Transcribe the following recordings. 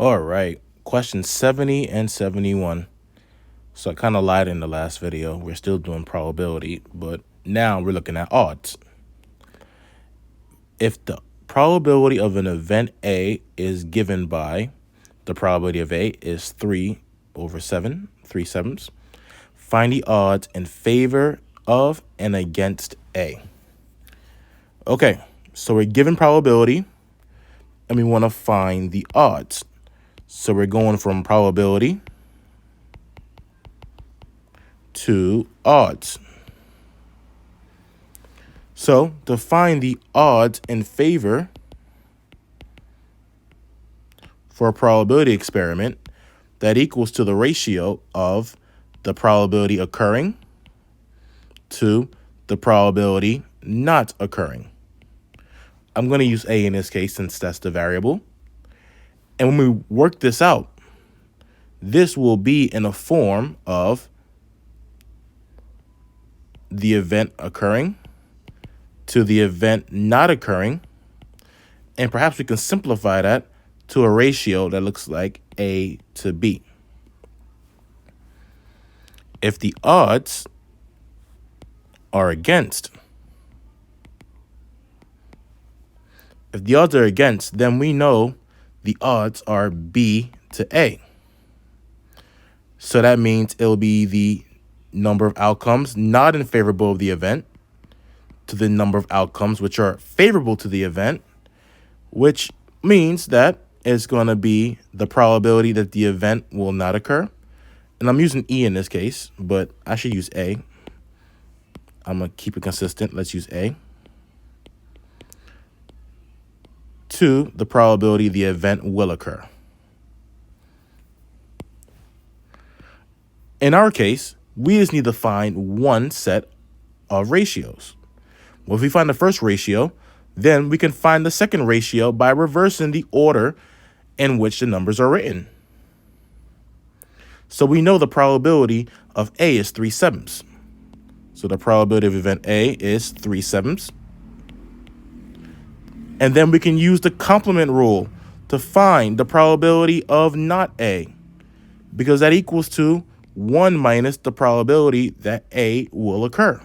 All right, question 70 and 71. So I kind of lied in the last video. We're still doing probability, but now we're looking at odds. If the probability of an event A is given by the probability of A is 3/7, 3/7, find the odds in favor of and against A. Okay, so we're given probability and we want to find the odds. So we're going from probability to odds. So to find the odds in favor for a probability experiment, that equals to the ratio of the probability occurring to the probability not occurring. I'm going to use A in this case since that's the variable. And when we work this out, this will be in a form of the event occurring to the event not occurring. And perhaps we can simplify that to a ratio that looks like A to B. If the odds are against, then we know the odds are B to A. So that means it'll be the number of outcomes not in favorable of the event to the number of outcomes which are favorable to the event, which means that it's going to be the probability that the event will not occur. And I'm using E in this case, but I should use A. I'm going to keep it consistent. Let's use A. To the probability the event will occur. In our case, we just need to find one set of ratios. Well, if we find the first ratio, then we can find the second ratio by reversing the order in which the numbers are written. So we know the probability of A is 3/7. So the probability of event A is 3/7. And then we can use the complement rule to find the probability of not A, because that equals to 1 minus the probability that A will occur.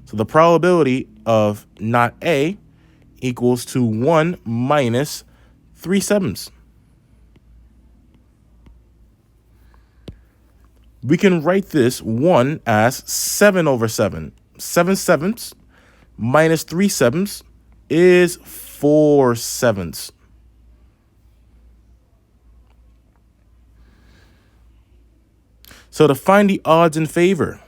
So the probability of not A equals to 1 minus 3/7. We can write this 1 as 7/7. 7/7 minus 3/7 is 4/7. So to find the odds in favor,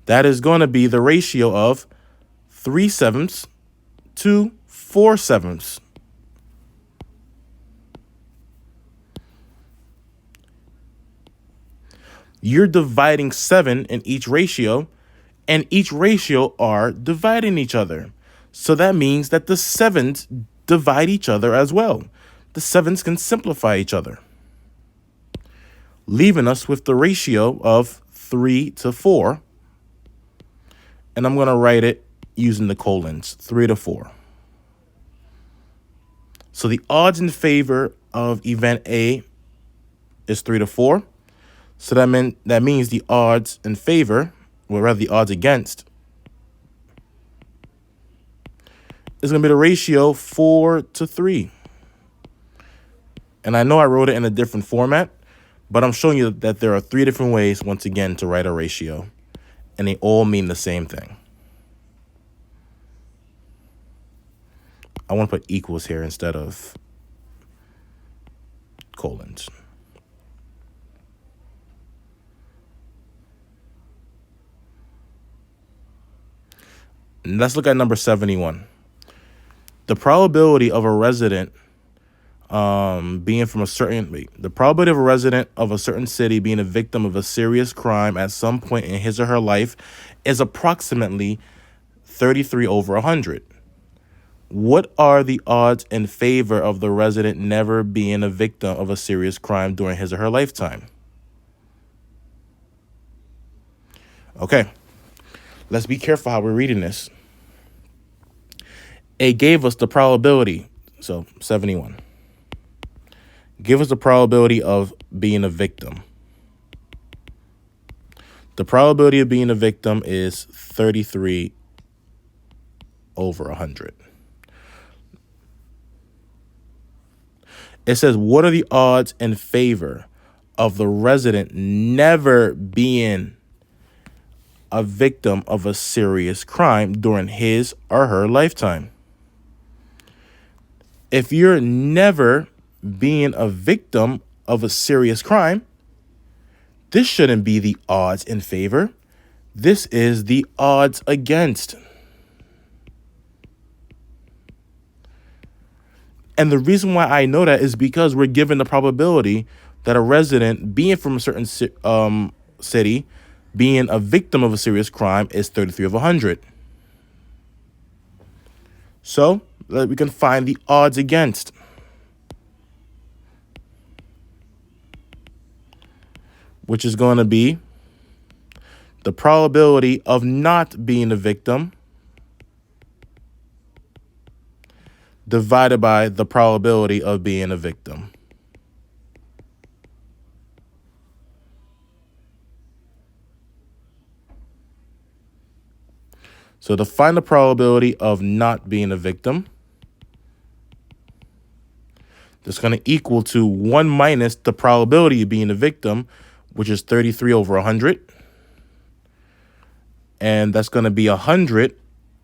that is going to be the ratio of 3/7 to 4/7. You're dividing 7 in each ratio, and each ratio are dividing each other. So that means that the 7s divide each other as well. The 7s can simplify each other, leaving us with the ratio of 3 to 4. And I'm going to write it using the colons, 3 to 4. So the odds in favor of event A is 3 to 4. So that means the odds in favor, or rather the odds against, is going to be the ratio 4 to 3. And I know I wrote it in a different format, but I'm showing you that there are 3 different ways, once again, to write a ratio. And they all mean the same thing. I want to put equals here instead of colons. And let's look at number 71. The probability of a resident being from a certain, the probability of a resident of a certain city being a victim of a serious crime at some point in his or her life is approximately 33/100. What are the odds in favor of the resident never being a victim of a serious crime during his or her lifetime? Okay, let's be careful how we're reading this. It gave us the probability. So 71. Give us the probability of being a victim. The probability of being a victim is 33 over 100. It says, what are the odds in favor of the resident never being a victim of a serious crime during his or her lifetime? If you're never being a victim of a serious crime, this shouldn't be the odds in favor. This is the odds against. And the reason why I know that is because we're given the probability that a resident being from a certain city, being a victim of a serious crime, is 33 of 100. So we can find the odds against. Which is going to be the probability of not being a victim divided by the probability of being a victim. So to find the probability of not being a victim, that's going to equal to 1 minus the probability of being a victim, which is 33 over 100. And that's going to be 100.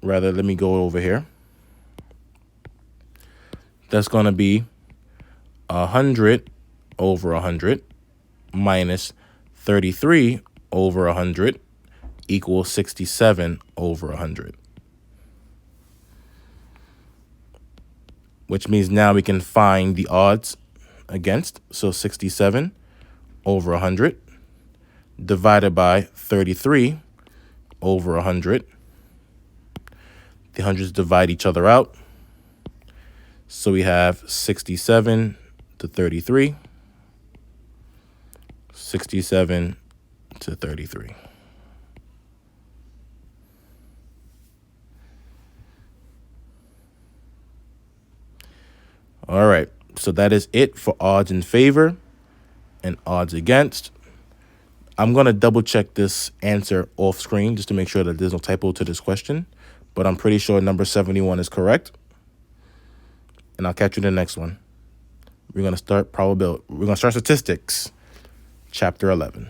Rather, let me go over here. That's going to be 100 over 100 minus 33 over 100 equals 67 over 100. Which means now we can find the odds against. So 67 over 100 divided by 33 over 100. The hundreds divide each other out. So we have 67 to 33. 67 to 33. All right, so that is it for odds in favor and odds against. I'm going to double check this answer off screen just to make sure that there's no typo to this question, but I'm pretty sure number 71 is correct. And I'll catch you in the next one. We're going to start statistics, chapter 11.